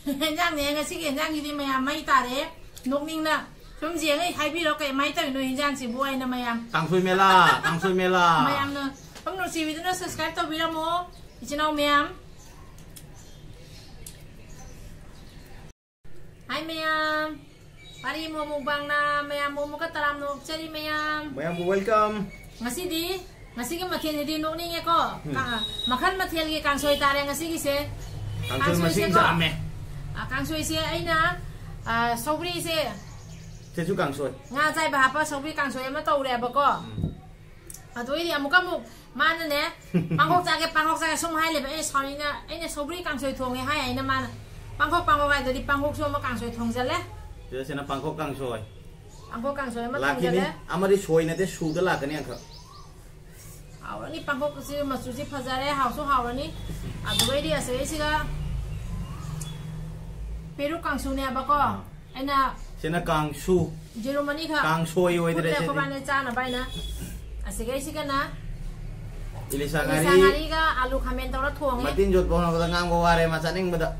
Yang này ngay xí cái yang gì mày làm mấy ta đấy nục ninh nè chúng gì ấy hay biết nó cái mấy tới nuôi yang chỉ buổi nè mày làm càng xuôi mê la mày làm nè không nó chỉ vì nó subscribe tao video mo chỉ nào mày làm hai mày làm Pari mo mukbang na mày làm mo cái talam nục chơi mày làm welcome ngasi di ngasi cái mathiel di nục ninh nghe co makan mathiel cái càng xuôi ta đây ngasi cái xe càng xuôi mà giảm mẹ càng xuôi xe ấy na sobri xe thế chú càng xuôi nga chạy bà hapa sobri càng xuôi mà tàu đẹp bako tôi đi một cái mục mà nè bang hok cái sông haiเลยấy sao nè sobri càng xuôi thùng hay ấy nè mà bang hok cái tôi đi bang hok sông mà càng xuôi thùng ra đấy thế sẽ là bang hok càng xuôi mà thùng ra đấy amari xuôi này thế su đó là cái này không hảo ni bang hok cái mà sushi phật ra đấy hảo số hảo ni tôi đi sẽ cái Peru càng su nè bako anh à sẽ là càng su Germany kha càng xuôi vậy đấy sẽ bạn cha na bay na sige cái na Ilisa ngari ka alu khamen tawra thong matin jot bono ko ngang go ware ma chaning bada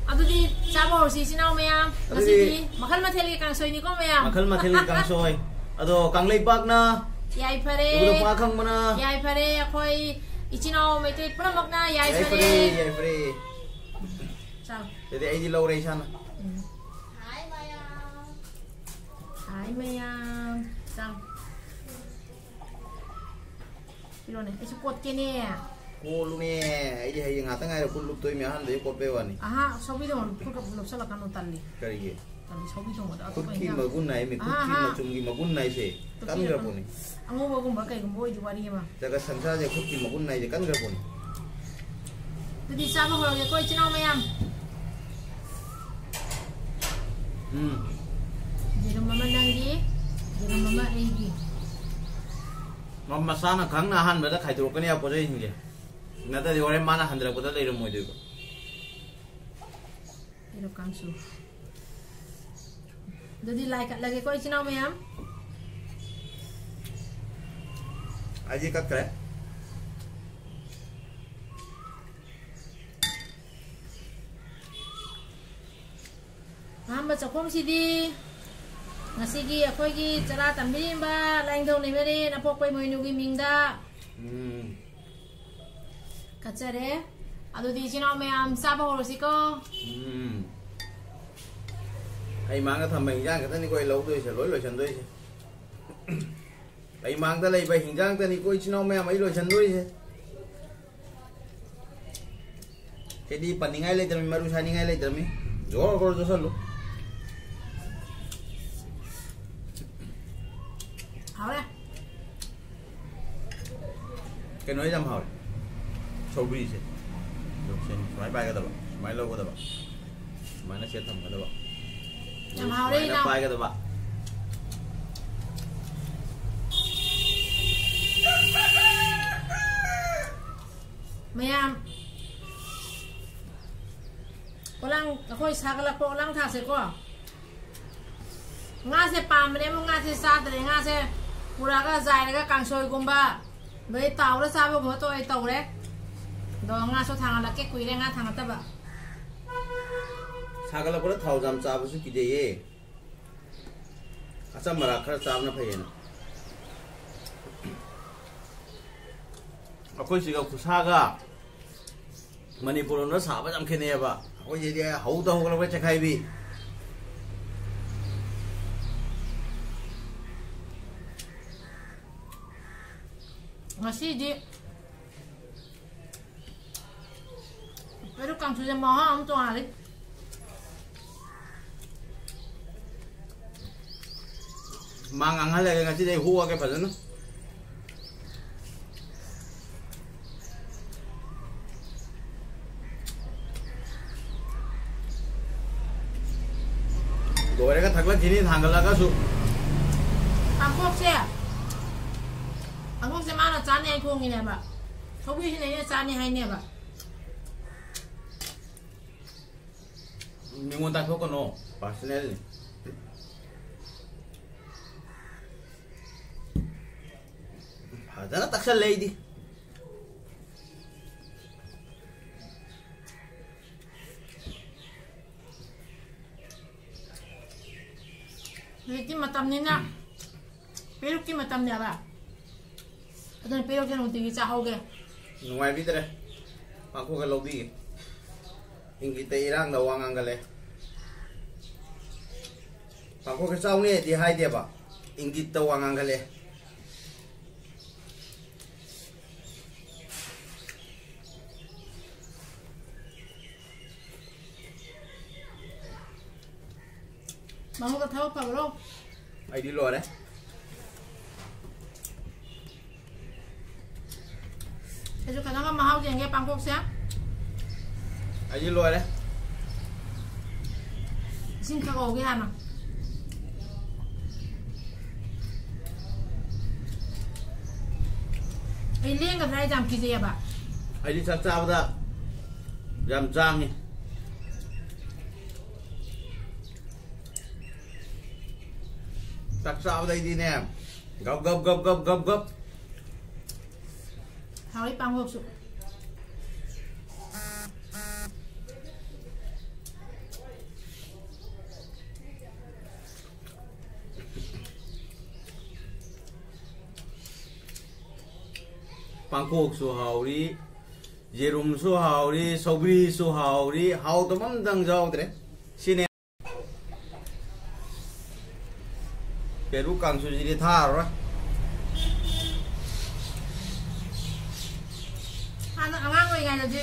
adudi chabo si sinau mayam asidi makhal matheli kang soi ni ko mayam makhal matheli kang soi ado kang lei pak na yai phare ibu pa khang mana yai phare khoi ichinau mai te pura mak na yai phare sao jadi ai di lâu đây sana hai mayam sao Pilo nih, itu kuat kini ya. Kulu nih, ini hay ngata ngai ada kulu tuh miahan dari kuat bewan nih. Aha, sobi dong, kulu belum salah kan nonton nih. Kari Tadi sobi dong ada apa ini? Kuki magun nai, kuki macam gini magun nai sih. Kan gak pun nih. Angu magun bagai gemboi juga dia mah. Jaga sansa aja kuki magun nai, kan gak pun. Jadi sama kalau dia kau cina mayam. Jadi mama nangi, jadi mama lagi. Mama sana kang nahan berada kai turun ni apa jadi ini? Nanti di orang mana handra kita dari rumah itu. Itu kangsu. Jadi lagi kau cina mayam? Aji kat kere. Hamba cakom sidi. Ngasigi akoy gi cara tambi ba lain dong ni beri napok koy mo inugi mingda kacare adu di chino me am saba horosi ko ai mang cái thầm mình giang cái tên đi coi lâu tôi sẽ lối chân tôi ai mang tới đây bài hình giang tên đi coi chino me mấy lối chân tôi cái đi pan ngay lấy từ mình maru sani ngay lấy từ mình rồi rồi rồi luôn hảo đấy cái nói dám hỏi sâu bì chứ được xem máy bay cái đó máy lâu cái đó máy nó sẽ thầm cái đó dám hảo đi nào bay cái đó mày am có lăng khôi sa cái là có lăng thà sẽ có nga sẽ pam đấy mà nga sẽ sa đấy nga sẽ pura cái dài cái càng sôi cùng ba với tàu đó sao mà tôi tàu đấy đó nga số thằng là cái quỷ đấy nga thằng ta bạ sao cái là có thầu giảm giá với cái gì vậy asa marak khá giảm nó phải vậy akwai shiga kusaga Manipur nó xả vào trong kia này ba akwai gì đấy hậu đâu cái chắc hay bị ngasi pero kang sudah mahal untuk hari mang ăn hay là ngasi đây hua cái phần đó rồi đấy cái thật là chỉ nên thằng là cái số Anh Quốc xe Anh Quốc xe mà là chán này không như này bà không biết thế này chán này hay nè bà mình muốn tặng thuốc con nó personal rất là tắc sân lấy đi กินมาตำนี่นะเปรี้ยวกินมาตำเนี่ยแบบอาจารย์เปรี้ยวแค่หนุ่มตีกิจเอาแก ngoài biết đây bằng cô cái lô đi hình cái tây đang đầu ăn cái này bằng cô cái sau này thì hai đẹp à hình cái đầu ăn cái này bằng cô cái tháo vào đâu ai đi lùa đấy thế cho cả nó mà hao tiền nghe bằng cô xem ai đi lùa đấy xin khao ổ cái hàm à ai liên gặp đây làm cái gì à ai đi sao sao ra làm trang nhỉ sao sao đây đi nè gấp gấp gấp gấp gấp gấp hao đi bằng hộp sụp Bangkok su hào đi, Jerum su hào đi, Sobri su hào đi, hào tụi mình đang giàu đấy, xin em. Peru càng su gì thà rồi. ăn ngang rồi ngày là gì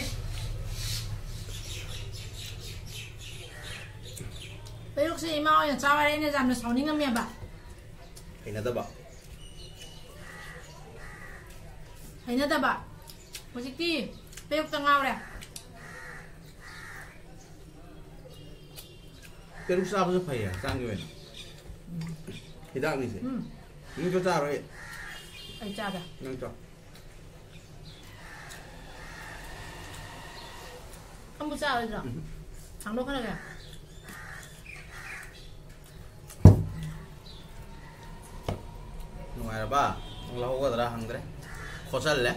bây lúc gì mau nhà cháu đây nên làm được 6 những cái miệng bà Cái này đâu bảo. thấy nó ta bà một chiếc kia bây lúc tăng ngao này Peru sao bây giờ phải à, trang như vậy. Thì đang gì? Nhưng cho cha rồi. ai cha kìa Nhưng cho. không có cha rồi rồi thằng đâu khác kìa Ngoài là ba, ông lão có ra hàng đấy, khó sell đấy.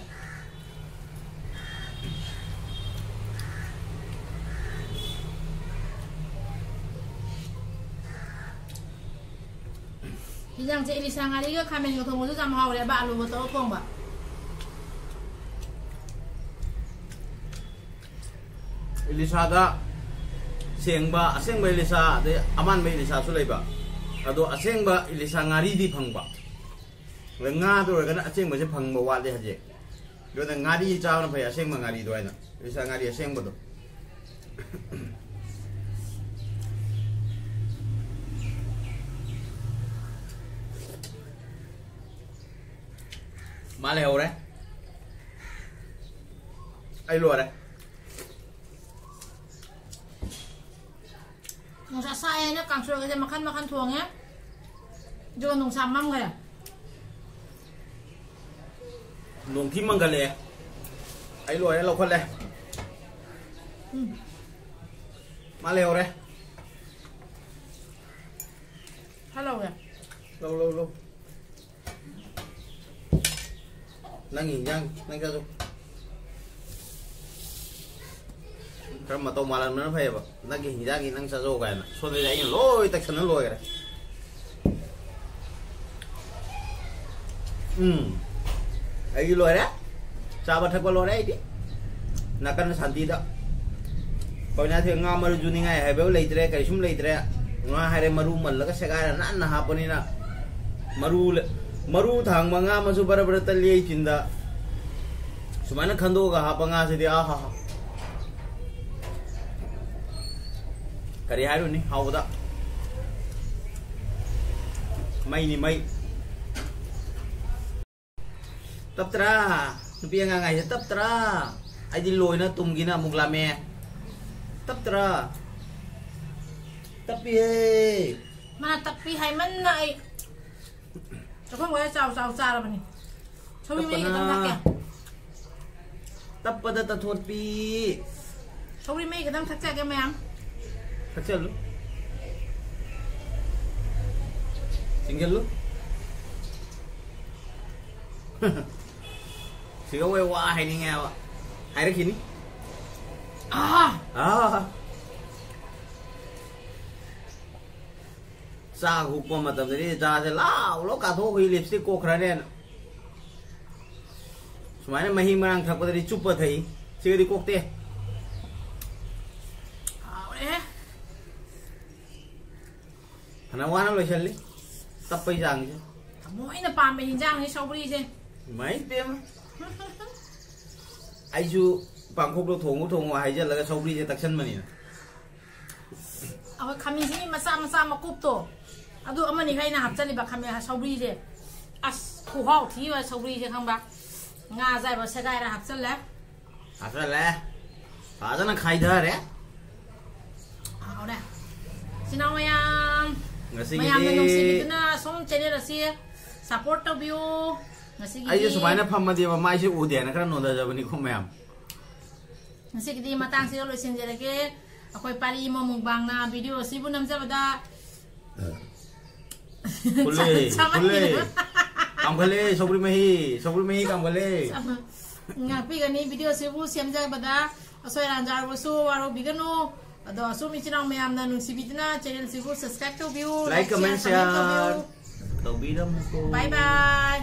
thì rằng chị đi sang đi cái khai mình thông có làm hầu để bạn luôn một tố không bà Elisa da sengba Elisa de aman ba Elisa sulaiba ado asengba Elisa ngari di phangba le nga do ga asengba se phangba wa le haje do na ngari cha na phai asengba ngari do aina Elisa ngari asengba do male ho đấy ai lùa đấy nông sản sai nó càng sôi cái makan thuồng nhé cho nông sản mắm kìa nông kim mang cái này ai lùa đấy lâu khăn đấy male ho đấy hello kìa lâu năng nhìn nhang năng ra rồi cái mà tao mà làm nó phải vậy năng nhìn ra nhìn năng sa rồi cái này xuân này anh lôi tách nó lôi cái này ấy lôi đấy sao mà thật qua lôi đấy đi là cần sản tí đó coi nhà thường ngon mà dù như ngày hay béo lấy tre cái súng lấy tre ngoài hai đêm maru mình là cái xe gai là nát là hạp bên này maru thằng mà nga mà số bara bara tali cinda sumana khando ga hapa nga se dia ha kari haru ni hau da mai ni mai tap tra nupi nga ngai tap tra ai di loi na tum gina muglame tap tra tapi mà tập vì hay mất này cho không có sao là mình cho mình mấy cái tâm thắc kìa tập pada ta thốt pi cho mình mấy cái tâm thắc kìa mày ăn thắc chân lu tinggal lu si kau wah ini ngawa hari kini चा हुक्प मतमदरी चासे लाव लो काथोखि लिपस्टिक कोखरानेन सुमाइना मही मरांग थकपदरी चुप थई सिगरी कोकते हाउरे हना वाना लोइसल्ली तप्पै जांगजे मोइना पामे हिंजांग नि सौबरी से माइ पेम आइजु पांखोक लो थोंगो हाइजलगा सौबरी जे तक्सन मनिना अब खमीसी मसा मसा मकुप तो अदु अमनि खाइना हापचलिबा खमे सौबरी से अस खुहाउ थीवा सौबरी से खंबा nga जायबा सेगायरा हापचलले फाजना खाइदरे हाउरे सिनाव मयाम मयाम नोंसिबिदना सोम चैनल असि सपोर्ट तबियो ngasi gi ai sumaina phamadi ba mai se udiana kra noda jabani ko mayam ngasi gi matang se loisin jerege akoi pari mo mukbang na video si bu namja bada kule kam khale sobri mehi kam khale ngapi gani video se bu siamja bada asoi ranjar wasu waro bigano ado asu michinang mayam na nungsibidna channel si bu subscribe to view like comment share bye bye.